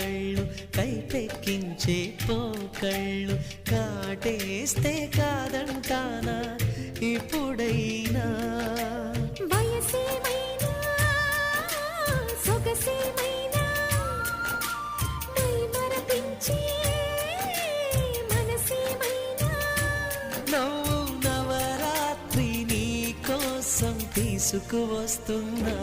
కళ్ళు కైపెక్కించే పోకళ్ళు కాటేస్తే కాదంటానా ఇప్పుడైనా వయసేమైనా సొగసేమైనా మరపించే మనసేమైనా నవ్వు నవరాత్రి నీ కోసం తీసుకువస్తున్నా